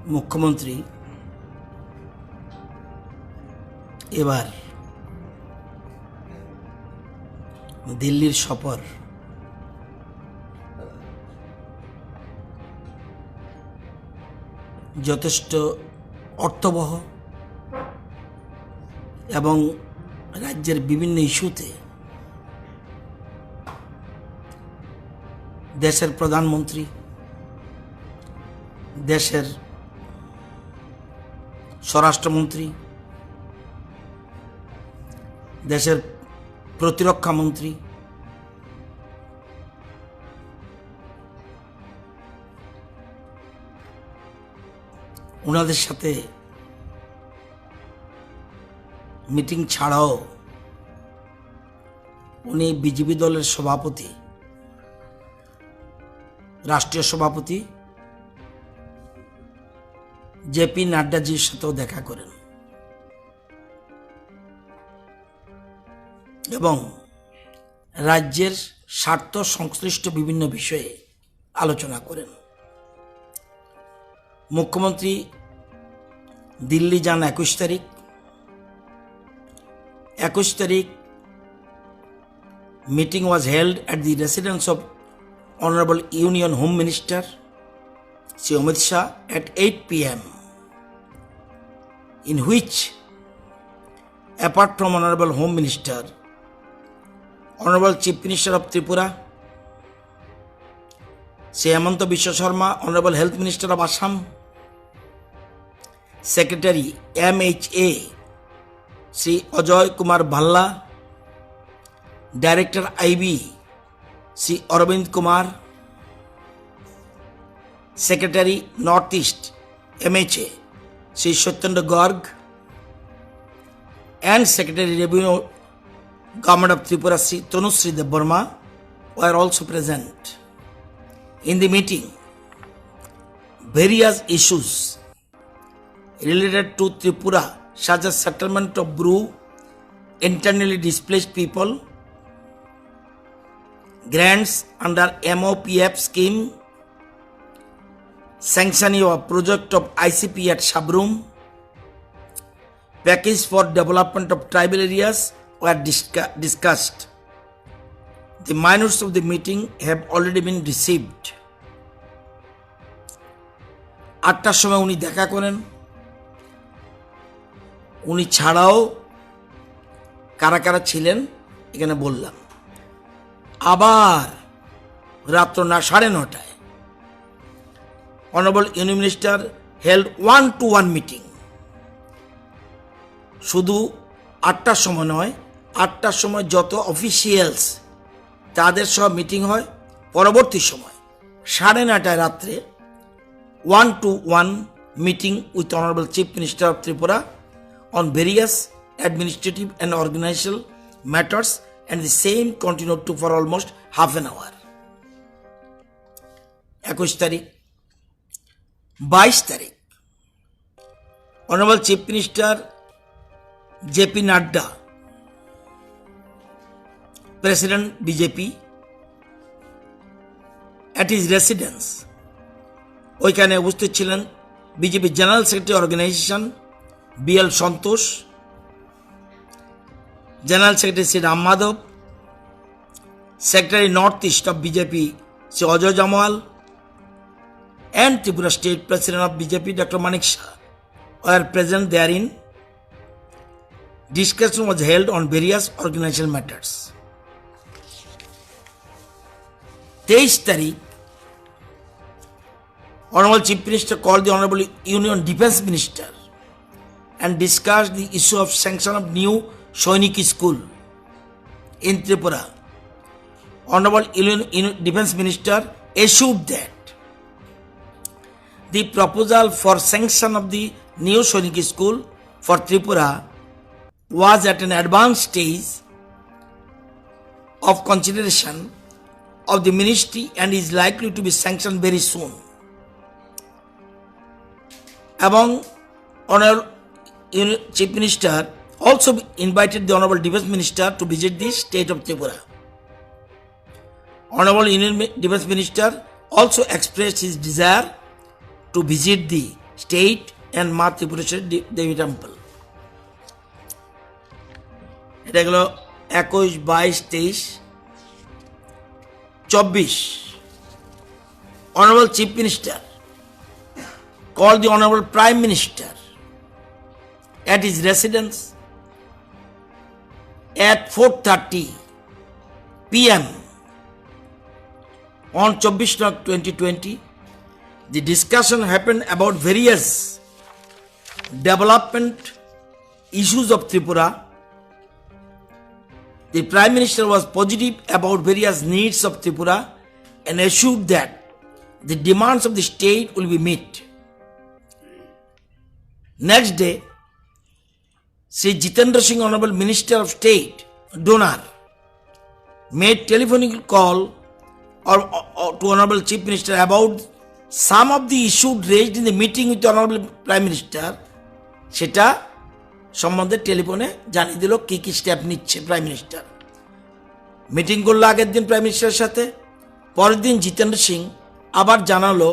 মুখ্যমন্ত্রী এবার দিল্লির সফর যথেষ্ট অর্থবহ এবং রাজ্যের বিভিন্ন ইস্যুতে দেশের প্রধানমন্ত্রী, দেশের স্বরাষ্ট্রমন্ত্রী, দেশের প্রতিরক্ষা মন্ত্রী ওনাদের সাথে মিটিং ছাড়াও উনি বিজেপি দলের সভাপতি, রাষ্ট্রীয় সভাপতি জেপি নাড্ডাজির সাথেও দেখা করেন এবং রাজ্যের স্বার্থ সংশ্লিষ্ট বিভিন্ন বিষয়ে আলোচনা করেন। মুখ্যমন্ত্রী দিল্লি যান 21 তারিখ। 21 তারিখ meeting was held at the residence of Honorable Union Home Minister Shri Amit Shah at 8 p.m. in which, apart from Honorable Home Minister, Honorable Chief Minister of Tripura Shri Hemanta Biswa Sharma, Honorable Health Minister of Assam, Secretary MHA Shri Ajoy Kumar Bhalla, Director IB Shri Arvind Kumar, Secretary Northeast MHA Shri Satyendra Garg, and Secretary Revenue Government of Tripura Shri Tanushree Debbarma were also present. In the meeting, various issues related to Tripura, such as settlement of BRU, internally displaced people, grants under MOPF scheme, sanctioning of project of ICP at Sabroom, package for development of tribal areas were discussed. The minutes of the meeting have already been received. 8টার সময় উনি দেখা করেন। উনি ছাড়াও কারা কারা ছিলেন এখানে বললাম। আবার রাত্র 9:30 honourable union minister held 1-to-1 meeting. শুধু 8টার সময় নয়, 8টার সময় যত অফিসিয়ালস তাদের সব মিটিং হয়। পরবর্তী সময় 9:30 রাত্রে 1-to-1 meeting with Honorable Chief Minister of Tripura on various administrative and organizational matters, and the same continued to for almost half an hour. 21 তারিখ। 22 তারিখ Honorable Chief Minister JP Nadda, President BJP, at his residence ওইখানে উপস্থিত ছিলেন BJP general secretary organisation BL Santosh, General Secretary Sri Ram Madhav, Secretary Northeast of BJP Sri Ajoy Jamal, and Tripura State President of BJP Dr. Manik Shah were present therein. Discussion was held on various organizational matters. 23 তারিখ Honorable Chief Minister called the Honorable Union Defence Minister and discussed the issue of sanction of new Soiniki School in Tripura. Honorable Union Defence Minister assured that the proposal for sanction of the new Soiniki School for Tripura was at an advanced stage of consideration of the ministry and is likely to be sanctioned very soon. Among Honorable Chief Minister also invited the Honorable Defence Minister to visit the state of Tripura. Honorable Union Defence Minister also expressed his desire to visit the state and মা ত্রিপুরেশ্বরী দেবী temple. এটা গেল 21, 22, 23, 24। Honorable Chief Minister called the Honorable Prime Minister at his residence at 4:30 p.m. on 24/2020. The discussion happened about various development issues of Tripura. The Prime Minister was positive about various needs of Tripura and assured that the demands of the state will be met. Next day, Sri Jitendra Singh, Honorable Minister of State, donor, made telephonic call to Honorable Chief Minister about some of the issues raised in the meeting with the Honorable Prime Minister. সেটা সম্বন্ধে টেলিফোনে জানিয়ে দিল কি কি step নিচ্ছে prime minister. Meeting করলো আগের দিন প্রাইম মিনিস্টারের সাথে, পরের দিন জিতেন্দ্র সিং আবার জানালো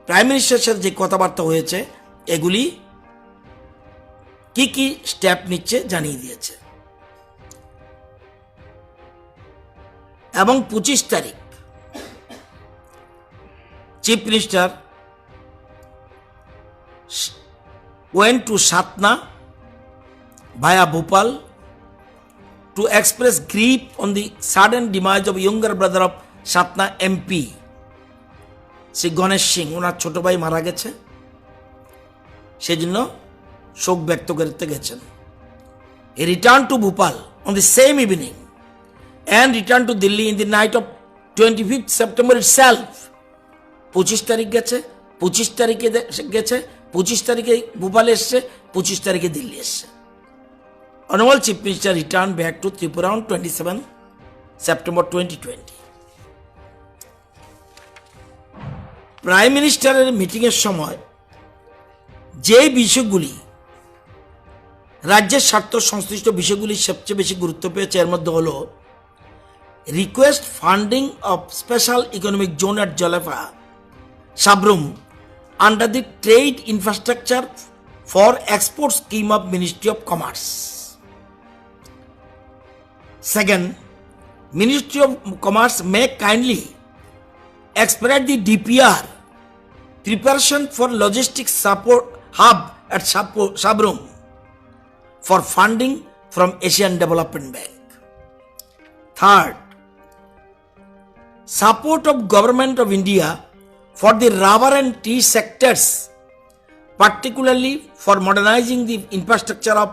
প্রাইম মিনিস্টারের সাথে যে কথাবার্তা হয়েছে এগুলি কি কি স্টেপ নিচ্ছে জানিয়ে দিয়েছে। এবং 25 তারিখ chief minister went to Satna via Bhopal to express grief on the sudden demise of younger brother of Satna MP, Shri Ganesh Singh. ওনার ছোট ভাই মারা গেছে, সেজন্য শোক ব্যক্ত করতে গেছেন। He returned to Bhopal on the same evening and returned to Delhi in the night of 25th September itself. 25 তারিখ গেছে, 25 তারিখে গেছে, 25 তারিখে ভোপালে এসছে, 25 তারিখে দিল্লি এসছে। Honorable Chief Minister returned back to Tripura on 27 September 2020. Prime মিনিস্টারের মিটিংয়ের সময় যে বিষয়গুলি রাজ্যের স্বার্থ সংশ্লিষ্ট বিষয়গুলি সবচেয়ে বেশি গুরুত্ব পেয়েছে এর মধ্যে হল request funding of special economic zone at Jalefa Sabroom under the Trade Infrastructure for Export Scheme of Ministry of Commerce. Second, Ministry of Commerce may kindly expedite the DPR preparation for logistics support hub at Sabrum for funding from Asian Development Bank. Third, support of Government of India for the rubber and tea sectors, particularly for modernizing the infrastructure of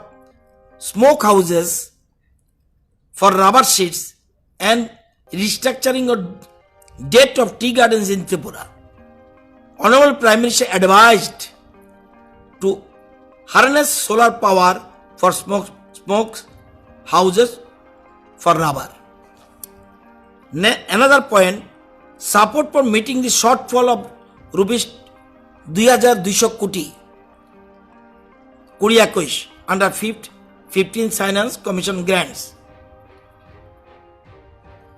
smoke houses for rubber sheets and restructuring of debt of tea gardens in Tripura. Honorable Prime Minister advised to harness solar power for smoke houses for rubber. Another point, support for meeting the shortfall of rupees 2,200 কোটি 2021 under 15th Finance Commission grants.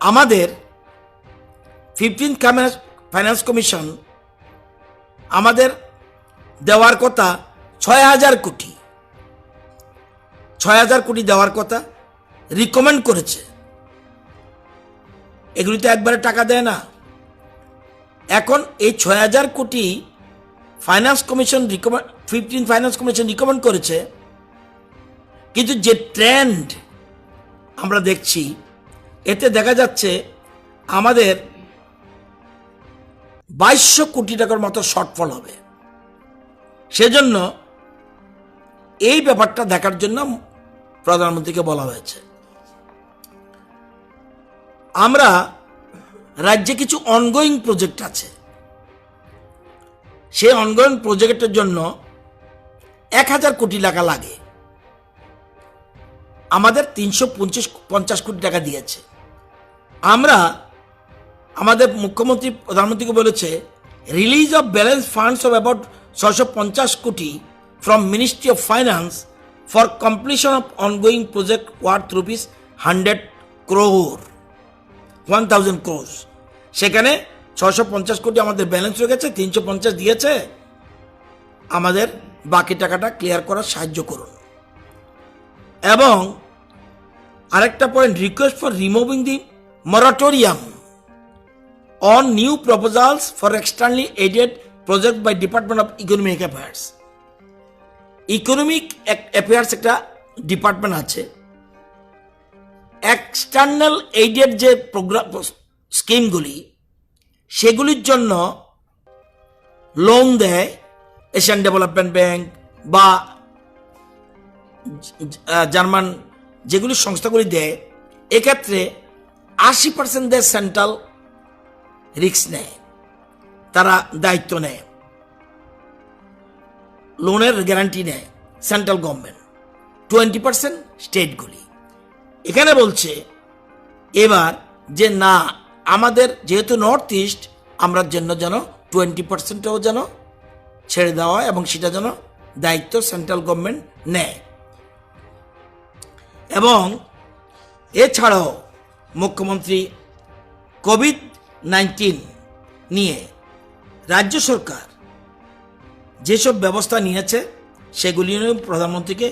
আমাদের 15th Finance Commission আমাদের দেওয়ার কথা 6,000 কোটি, 6,000 কোটি দেওয়ার কথা recommend করেছে। এগুলিতে একবারে টাকা দেয় না। এখন এই 6,000 কোটি finance commission 15 finance commission recommend করেছে, কিন্তু যে ট্রেন্ড আমরা দেখছি এতে দেখা যাচ্ছে আমাদের 2,200 কোটি টাকার মতো শর্টফল হবে। সেজন্য এই ব্যাপারটা দেখার জন্য প্রধানমন্ত্রীকে বলা হয়েছে। আমরা রাজ্যে কিছু অনগোয়িং প্রজেক্ট আছে, সেই অনগোয়িং প্রজেক্টের জন্য 1,000 কোটি টাকা লাগে, আমাদের 350 কোটি টাকা দিয়েছে। আমরা আমাদের মুখ্যমন্ত্রী প্রধানমন্ত্রীকে বলেছে release of balance funds of about 650 কোটি from ministry of finance for completion of ongoing project worth rupees 100 crore 1,000 crores। সেখানে 650 কোটি আমাদের ব্যালেন্স হয়ে গেছে, 350 দিয়েছে, আমাদের বাকি টাকাটা ক্লিয়ার করার সাহায্য করুন। এবং আরেকটা point, request for removing the moratorium on new proposals for externally aided project by department of economic affairs. Economic affairs একটা ডিপার্টমেন্ট আছে, এক্সটার্নাল এইডেড যে প্রোগ্রাম স্কিমগুলি সেগুলির জন্য লোন দেয় এশিয়ান ডেভেলপমেন্ট ব্যাংক বা জার্মান যেগুলি সংস্থাগুলি দেয়, এক্ষেত্রে 80% দেয় সেন্ট্রাল রিস্ক নেয়, তারা দায়িত্ব নেয়, লোনের গ্যারান্টি নেয় সেন্ট্রাল গভর্নমেন্ট, 20% স্টেটগুলি। এখানে বলছে এবার যে না, আমাদের যেহেতু নর্থ ইস্ট, আমরা যেন 20%ও যেন ছেড়ে দেওয়া হয় এবং সেটা যেন দায়িত্ব সেন্ট্রাল গভর্নমেন্ট নেয়। এবং এছাড়াও মুখ্যমন্ত্রী কোভিড-19 নিয়ে রাজ্য সরকার যেসব ব্যবস্থা নিয়েছে সেগুলি নিয়ে প্রধানমন্ত্রীকে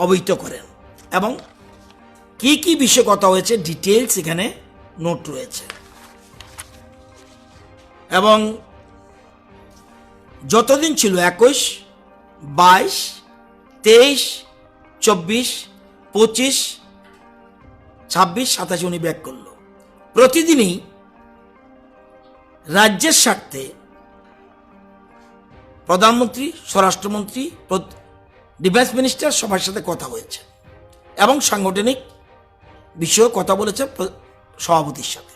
অবহিত করেন এবং কি কি বিষয়ে কথা হয়েছে ডিটেলস এখানে নোট রয়েছে। এবং যতদিন ছিল 21, 22, 23, 24, 25, 26, 27 উনি ব্যাক করল। প্রতিদিনই রাজ্যের স্বার্থে প্রধানমন্ত্রী, স্বরাষ্ট্রমন্ত্রী, ডিফেন্স মিনিস্টার সবার সাথে কথা হয়েছে এবং সাংগঠনিক বিষয়েও কথা বলেছে সভাপতির সাথে।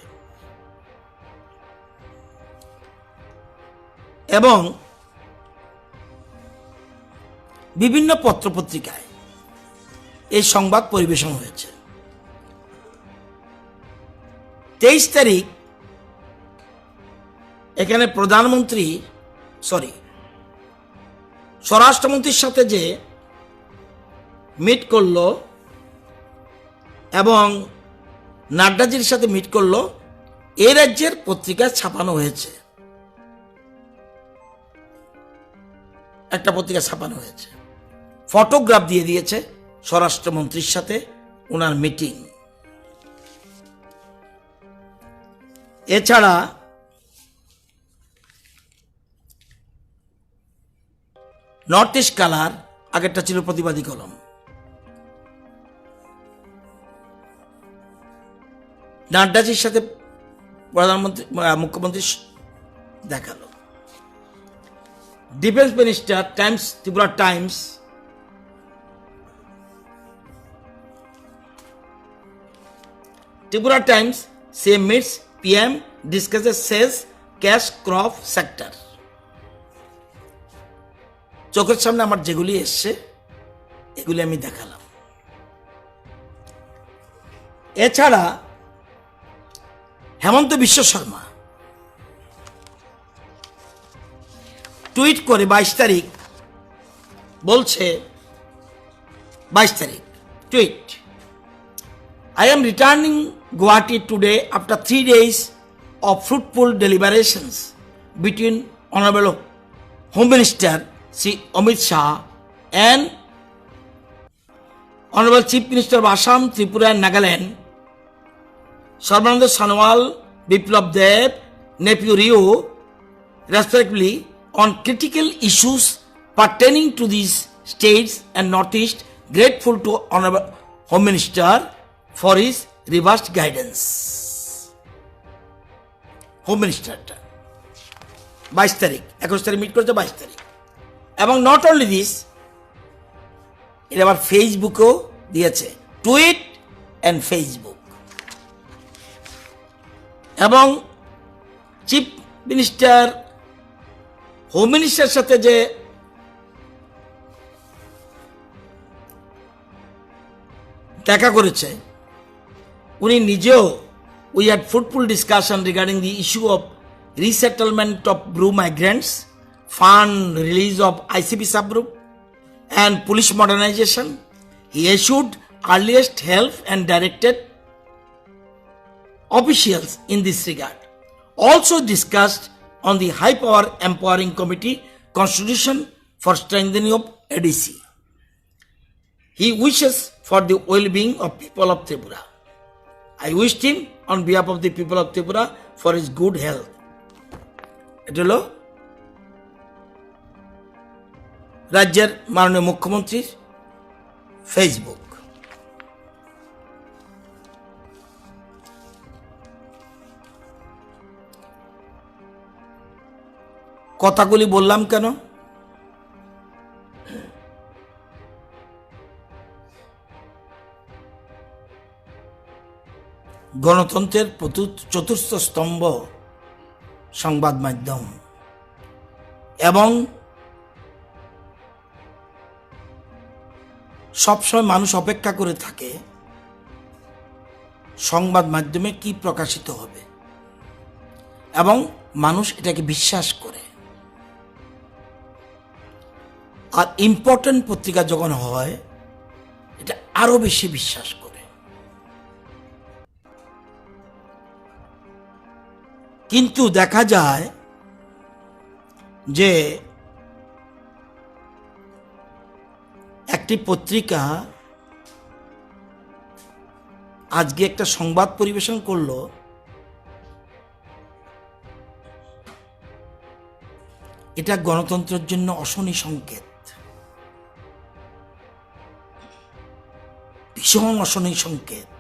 এবং বিভিন্ন পত্রপত্রিকায় এই সংবাদ পরিবেশন হয়েছে। 23 তারিখ এখানে স্বরাষ্ট্রমন্ত্রীর সাথে যে মিট করলো এবং নাড্ডাজির সাথে মিট করলো, এই রাজ্যের পত্রিকায় ছাপানো হয়েছে, একটা পত্রিকা ছাপানো হয়েছে, ফটোগ্রাফ দিয়ে দিয়েছে স্বরাষ্ট্রমন্ত্রীর সাথে ওনার মিটিং। এছাড়া নর্থ ইস্ট কালার, আগেরটা ছিল প্রতিবাদী কলম, নাড্ডাজির সাথে মুখ্যমন্ত্রী দেখালো। Defence minister, Times, Tripura Times, same meets PM discusses sales cash crop sector। চোখের সামনে আমার যেগুলি এসছে এগুলি আমি দেখালাম। এছাড়া হেমন্ত বিশ্ব শর্মা টুইট করে 22 তারিখ বলছে, 22 তারিখ tweet, I am returning Guwahati today after 3 days of fruitful deliberations between Honorable Home Minister Sri Amit Shah and Honorable Chief Minister of Assam, Tripura and Nagaland, Sarbananda Sonowal, Biplab Deb, Nephew Rio, respectively, on critical issues pertaining to these states and Northeast. Grateful to Honorable Home Minister for his reversed guidance. Home মিনিস্টারটা 22 তারিখ, 21 তারিখ meet করেছে, 22 তারিখ। এবং not only this, এটা আবার ফেসবুকেও দিয়েছে, টুইট অ্যান্ড ফেসবুক। এবং চিফ মিনিস্টার, হোম মিনিস্টারের সাথে যে দেখা করেছে উনি নিজেও, we had fruitful discussion regarding the issue of resettlement of Bru migrants, fund release of ICP subgroup and police modernization. He assured earliest help and directed officials in this regard. Also discussed on the High Power Empowering Committee constitution for strengthening of ADC. He wishes for the well-being of people of Tripura. I wished him on behalf of the people of Tripura for his good health. এটা হলো রাজ্যের মাননীয় মুখ্যমন্ত্রীর Facebook. কথাগুলি বললাম কেন? গণতন্ত্রের চতুর্থ স্তম্ভ সংবাদ মাধ্যম, এবং সবসময় মানুষ অপেক্ষা করে থাকে সংবাদ মাধ্যমে কি প্রকাশিত হবে, এবং মানুষ এটাকে বিশ্বাস করে। আর ইম্পর্টেন্ট পত্রিকা যখন হয় এটা আরো বেশি বিশ্বাস করে। কিন্তু দেখা যায় যে একটি পত্রিকা আজকে একটা সংবাদ পরিবেশন করলো, এটা গণতন্ত্রের জন্য অশনি সংকেত, ভীষণ অশনি সংকেত।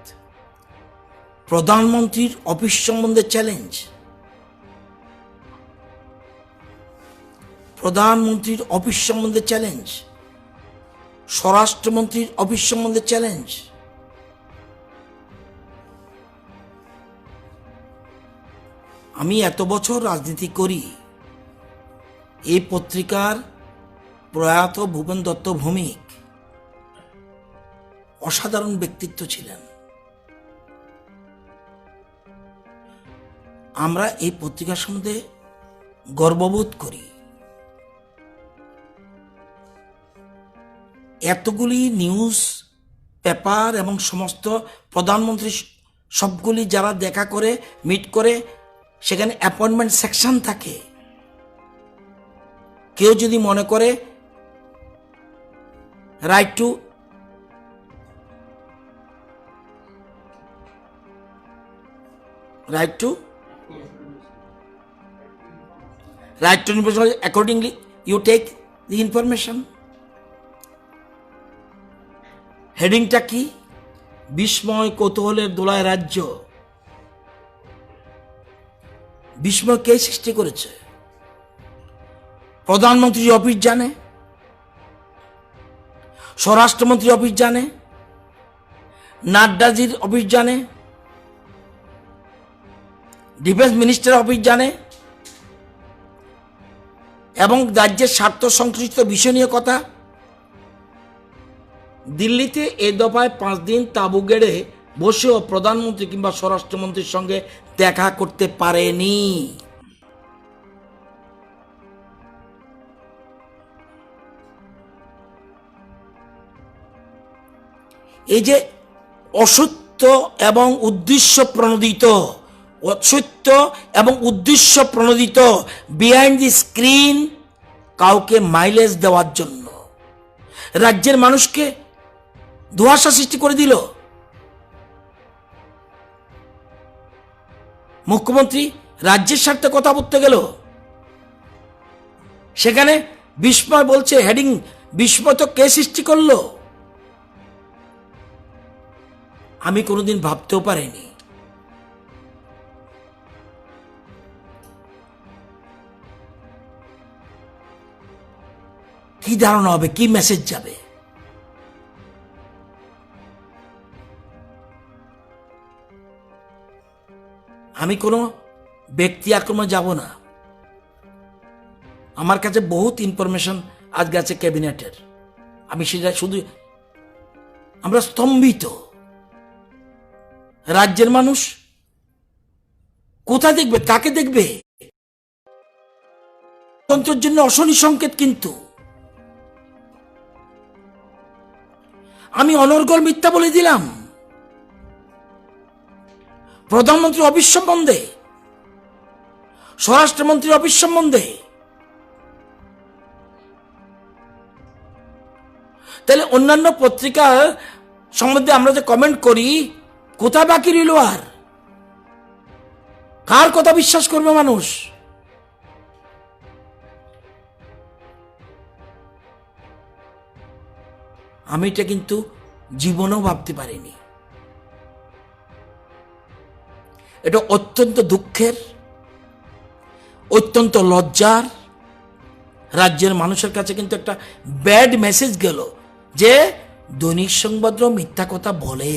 প্রধানমন্ত্রীর অফিস সম্বন্ধে চ্যালেঞ্জ, প্রধানমন্ত্রীর অফিস সম্বন্ধে চ্যালেঞ্জ, স্বরাষ্ট্রমন্ত্রীর অফিস সম্বন্ধে চ্যালেঞ্জ। আমি এত বছর রাজনীতি করি, এই পত্রিকার প্রয়াত ভূপেন দত্ত ভৌমিক অসাধারণ ব্যক্তিত্ব ছিলেন। আমরা এই পত্রিকার সম্বন্ধে গর্ববোধ করি। এতগুলি নিউজ পেপার এবং সমস্ত প্রধানমন্ত্রী সবগুলি যারা দেখা করে মিট করে, সেখানে অ্যাপয়েন্টমেন্ট সেকশন থাকে। কেউ যদি মনে করে right to information, accordingly you take the information. হেডিংটা কি? বিস্ময় কৌতূহলের দোলায় রাজ্য। বিস্ময় কে সৃষ্টি করেছে? প্রধানমন্ত্রী অফিস জানে, স্বরাষ্ট্রমন্ত্রী অফিস জানে, নাড্ডাজির অফিস জানে, ডিফেন্স মিনিস্টার অফিস জানে, এবং রাজ্যের স্বার্থ সংশ্লিষ্ট বিষয় নিয়ে কথা। দিল্লিতে এ দফায় 5 দিন তাঁবু গেড়ে বসেও প্রধানমন্ত্রী কিংবা স্বরাষ্ট্রমন্ত্রীর সঙ্গে দেখা করতে পারেনি। এই যে অসত্য এবং উদ্দেশ্য প্রণোদিত বিহাইন্ড দি স্ক্রিন কাউকে মাইলেজ দেওয়ার জন্য রাজ্যের মানুষকে ধোঁয়াশা সৃষ্টি করে দিল। মুখ্যমন্ত্রী রাজ্যের স্বার্থে কথা বলতে গেল, সেখানে বিস্ময় বলছে। হেডিং বিস্ময় তো কে সৃষ্টি করলো? আমি কোনোদিন ভাবতেও পারিনি। কি ধারণা হবে, কি মেসেজ যাবে? আমি কোনো ব্যক্তি আক্রমণে যাব না। আমার কাছে বহুত ইনফরমেশন আজ গেছে ক্যাবিনেটের, আমি সেটা শুধু, আমরা স্তম্ভিত। রাজ্যের মানুষ কোথায় দেখবে, কাকে দেখবে? তন্ত্রের জন্য অশনি সংকেত। কিন্তু আমি অনর্গল মিথ্যা বলে দিলাম প্রধানমন্ত্রী অফিস সম্বন্ধে, স্বরাষ্ট্রমন্ত্রীর অফিস সম্বন্ধে। তাহলে অন্যান্য পত্রিকার সম্বন্ধে আমরা যে কমেন্ট করি, কোথায় বাকি রইল? আর কার কথা বিশ্বাস করবে মানুষ? আমি এটা কিন্তু জীবনেও ভাবতে পারিনি। এটা অত্যন্ত দুঃখের, অত্যন্ত লজ্জার। রাজ্যের মানুষের কাছে কিন্তু একটা ব্যাড মেসেজ গেল যে দৈনিক সংবাদও মিথ্যা কথা বলে।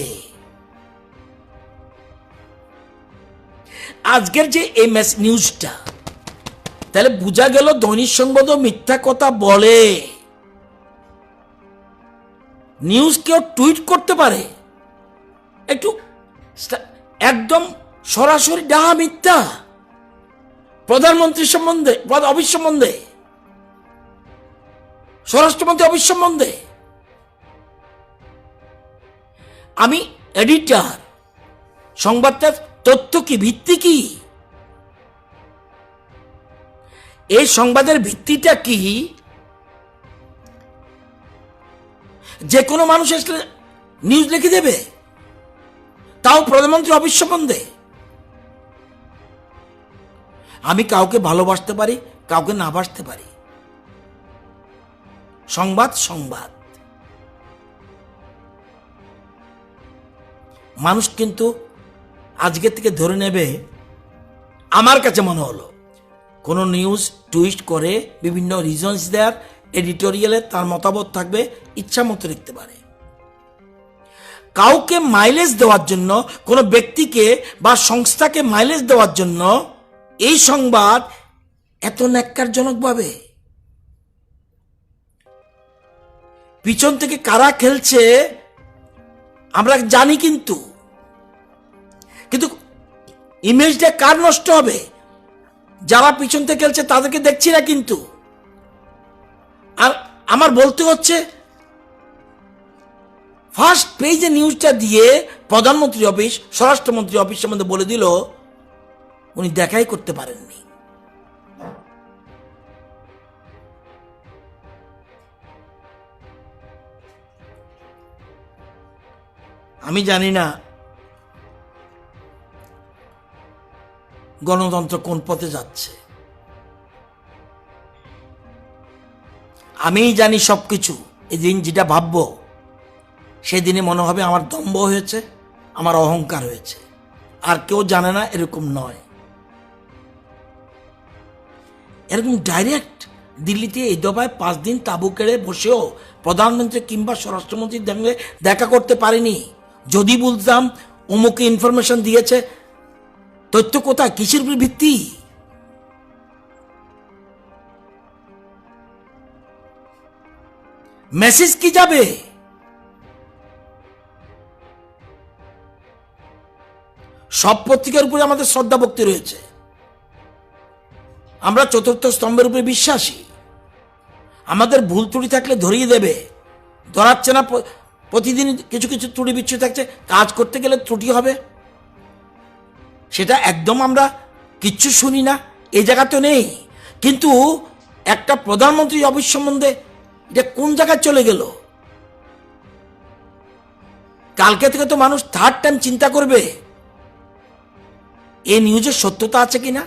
আজকের যে এই নিউজটা, তাহলে বোঝা গেল দৈনিক সংবাদও মিথ্যা কথা বলে। নিউজ কেউ টুইট করতে পারে, একটু একদম সরাসরি ডাহা মিথ্যা প্রধানমন্ত্রীর সম্বন্ধে, অফিস সম্বন্ধে, স্বরাষ্ট্রমন্ত্রী অফিস সম্বন্ধে। আমি এডিটর, সংবাদটার তথ্য কি, ভিত্তি কি, এই সংবাদের ভিত্তিটা কি? যে কোনো মানুষ আসলে নিউজ লিখে দেবে, তাও প্রধানমন্ত্রী অফিস সম্বন্ধে। আমি কাউকে ভালোবাসতে পারি, কাউকে না বাসতে পারি, সংবাদ সংবাদ। মানুষ কিন্তু আজকে থেকে ধরে নেবে, আমার কাছে মনে হলো কোনো নিউজ টুইস্ট করে বিভিন্ন রিজনস দেয়ার, এডিটোরিয়ালে তার মতামত থাকবে, ইচ্ছা মতো লিখতে পারে। কাউকে মাইলেজ দেওয়ার জন্য, কোনো ব্যক্তিকে বা সংস্থাকে মাইলেজ দেওয়ার জন্য এই সংবাদ এত ন্যাক্কারজনকভাবে, পিছন থেকে কারা খেলছে আমরা জানি, কিন্তু কিন্তু ইমেজটা কার নষ্ট হবে? যারা পিছন থেকে খেলছে তাদেরকে দেখছি না কিন্তু। আর আমার বলতে হচ্ছে, ফার্স্ট পেজে নিউজটা দিয়ে প্রধানমন্ত্রী অফিস, স্বরাষ্ট্রমন্ত্রী অফিস সম্বন্ধে বলে দিল উনি দেখাই করতে পারেননি। আমি জানি না গণতন্ত্র কোন পথে যাচ্ছে। আমিই জানি সবকিছু। এদিন যেটা ভাববো সেদিনে মনে হবে আমার দম্ভ হয়েছে, আমার অহংকার হয়েছে। আর কেউ জানে না এরকম নয়। এরকম ডাইরেক্ট দিল্লিতে এই দফায় 5 দিন তাঁবু কেড়ে বসেও প্রধানমন্ত্রী কিংবা স্বরাষ্ট্রমন্ত্রীর সঙ্গে দেখা করতে পারিনি। যদি বলতাম অমুকে ইনফরমেশন দিয়েছে, তথ্য কোথায়, কিসের উপর ভিত্তি? মেসেজ কি যাবে? সব পত্রিকার উপরে আমাদের শ্রদ্ধা ভক্তি রয়েছে। আমরা চতুর্থ স্তম্ভের উপরে বিশ্বাসী। আমাদের ভুল ত্রুটি থাকলে ধরিয়ে দেবে, ধরাচ্ছে না। প্রতিদিন কিছু কিছু ত্রুটি বিচ্ছু থাকছে, কাজ করতে গেলে ত্রুটি হবে, সেটা একদম আমরা কিচ্ছু শুনি না, এই জায়গাতে নেই। কিন্তু একটা প্রধানমন্ত্রী অফিস সম্বন্ধে এটা কোন জায়গায় চলে গেল? কালকে থেকে তো মানুষ থার্ড টাইম চিন্তা করবে এই নিউজের সত্যতা আছে কিনা।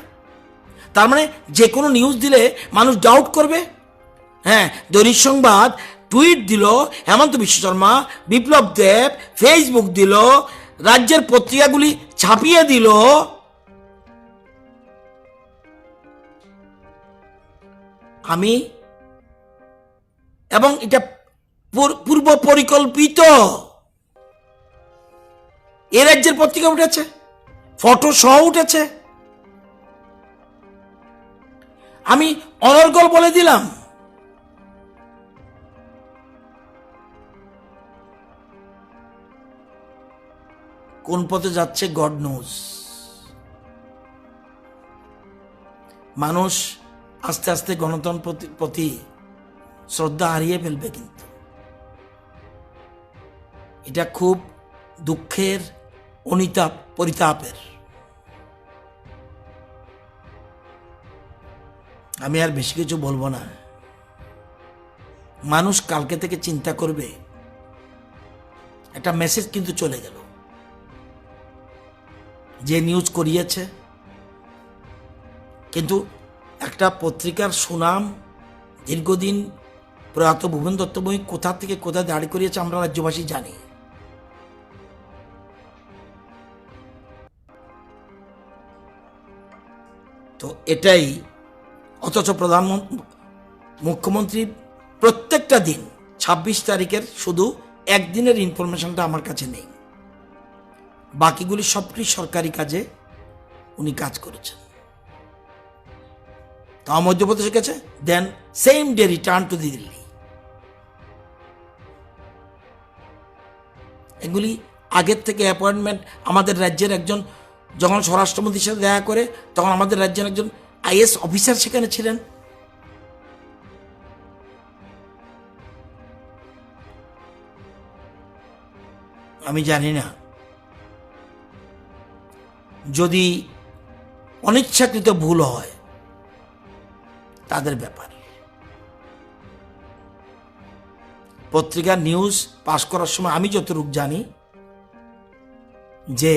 তার মানে যে কোনো নিউজ দিলে মানুষ ডাউট করবে। হ্যাঁ, দৈনিক সংবাদ টুইট দিল, হেমন্ত বিশ্ব শর্মা, বিপ্লব দেব ফেসবুক দিল, রাজ্যের পত্রিকাগুলি ছাপিয়ে দিল। আমি এবং এটা পূর্ব পরিকল্পিত। এ রাজ্যের পত্রিকা উঠেছে, ফটো সহ উঠেছে। আমি অনর্গল বলে দিলাম। কোন পথে যাচ্ছে গড নোজ। মানুষ আস্তে আস্তে গণতন্ত্রের প্রতি শ্রদ্ধা হারিয়ে ফেলবে, কিন্তু এটা খুব দুঃখের, অনিতাপ, পরিতাপের। আমি আর বেশি কিছু বলবো না। মানুষ কালকে থেকে চিন্তা করবে, একটা মেসেজ কিন্তু চলে গেল। যে নিউজ করিয়েছে, কিন্তু একটা পত্রিকার সুনাম দীর্ঘদিন প্রয়াত ভুবন দত্ত ভৌমিক কোথা থেকে কোথায় দাঁড়ি করিয়েছে আমরা রাজ্যবাসী জানি। তো এটাই, অথচ মুখ্যমন্ত্রী প্রত্যেকটা দিন ২৬ তারিখের শুধু একদিনের ইনফরমেশনটা আমার কাছে নেই, বাকিগুলি সবটি সরকারি কাজে উনি কাজ করেছেন। তা মধ্যপ্রদেশে গেছে, then same day return to Delhi. এগুলি আগের থেকে অ্যাপয়েন্টমেন্ট। আমাদের রাজ্যের একজন যখন স্বরাষ্ট্রমন্ত্রীর সাথে দেখা করে, তখন আমাদের রাজ্যের একজন আইএস অফিসার সেখানে ছিলেন। আমি জানি না, যদি অনিচ্ছাকৃত ভুল হয় তাদের ব্যাপার। পত্রিকার নিউজ পাস করার সময় আমি যতটুকু জানি যে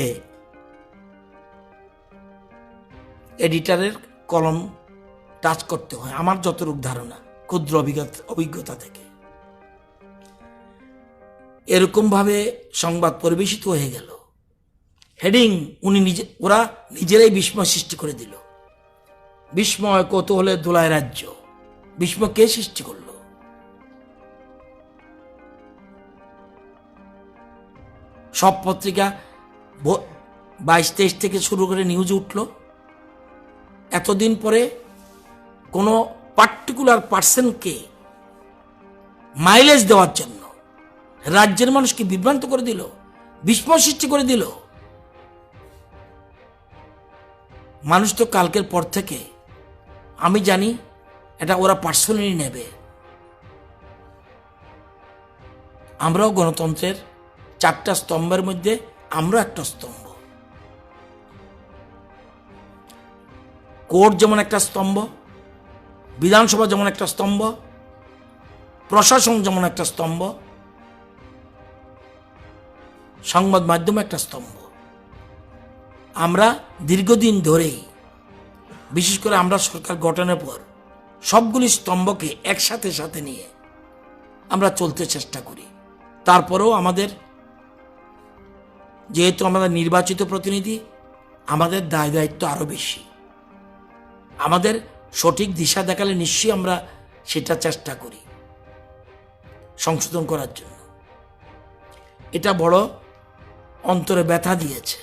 এডিটরের কলম টাচ করতে হয়, আমার যতটুকু ধারণা ক্ষুদ্র অভিজ্ঞতা থেকে। এরকম ভাবে সংবাদ পরিবেশিত হয়ে গেল, হেডিং ওরা নিজেরাই বিস্ময় সৃষ্টি করে দিল। বিস্ময় কৌতূহলে দোলায় রাজ্য। বিস্ময় কে সৃষ্টি করল? সব পত্রিকা ২২-২৩ থেকে শুরু করে নিউজ উঠল। এতদিন পরে কোনো পার্টিকুলার পার্সনকে মাইলেজ দেওয়ার জন্য রাজ্যের মানুষকে বিভ্রান্ত করে দিল, বিস্ময় সৃষ্টি করে দিল। মানুষ তো কালকের পর থেকে আমি জানি এটা ওরা পার্সোনালি নেবে। আমরাও গণতন্ত্রের ৪টা স্তম্ভের মধ্যে আমরা একটা স্তম্ভ। কোর্ট যেমন একটা স্তম্ভ, বিধানসভা যেমন একটা স্তম্ভ, প্রশাসন যেমন একটা স্তম্ভ, সংবাদ মাধ্যম একটা স্তম্ভ। আমরা দীর্ঘদিন ধরেই, বিশেষ করে আমরা সরকার গঠনের পর, সবগুলি স্তম্ভকে একসাথে সাথে নিয়ে আমরা চলতে চেষ্টা করি। তারপরেও আমাদের, যেহেতু আমাদের নির্বাচিত প্রতিনিধি, আমাদের দায় দায়িত্ব আরো বেশি। আমাদের সঠিক দিশা দেখালে নিশ্চয়ই আমরা সেটা চেষ্টা করি সংশোধন করার জন্য। এটা বড় অন্তরে ব্যথা দিয়েছে।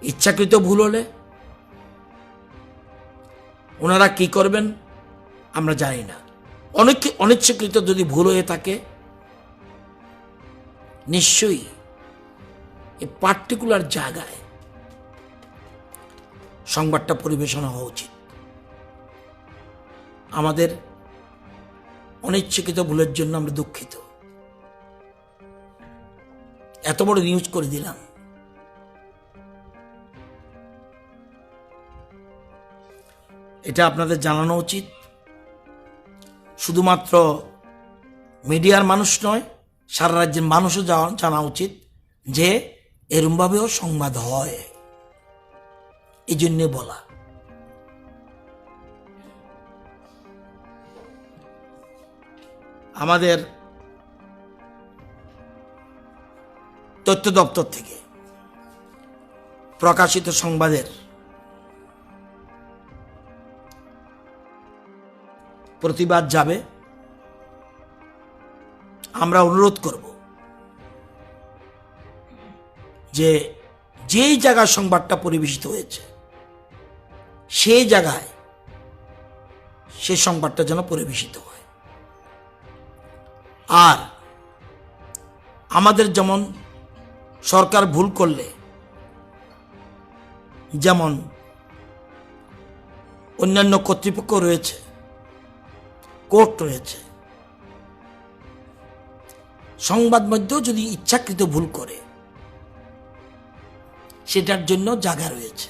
ইচ্ছাকৃত ভুল হলে ওনারা কি করবেন আমরা জানি না। অনিচ্ছাকৃত যদি ভুল হয়ে থাকে, নিশ্চয়ই এই পার্টিকুলার জায়গায় সংবাদটা পরিবেশনা হওয়া উচিত। আমাদের অনিচ্ছাকৃত ভুলের জন্য আমরা দুঃখিত। এত বড় নিউজ করে দিলাম। এটা আপনাদের জানানো উচিত। শুধুমাত্র মিডিয়ার মানুষ নয়, সারা রাজ্যের মানুষও জানা উচিত যে এরমভাবেও সংবাদ হয়। এই জন্যে বলা। আমাদের তথ্য দপ্তর থেকে প্রকাশিত সংবাদের প্রতিবাদ যাবে। আমরা অনুরোধ করব যে যেই জায়গায় সংবাদটা পরিবেশিত হয়েছে সেই জায়গায় সে সংবাদটা যেন পরিবেশিত হয়। আর আমাদের যেমন সরকার ভুল করলে যেমন অন্যান্য কর্তৃপক্ষ রয়েছে, কোর্ট রয়েছে, সংবাদ মাধ্যম যদি ইচ্ছাকৃত ভুল করে সেটার জন্য জায়গা রয়েছে।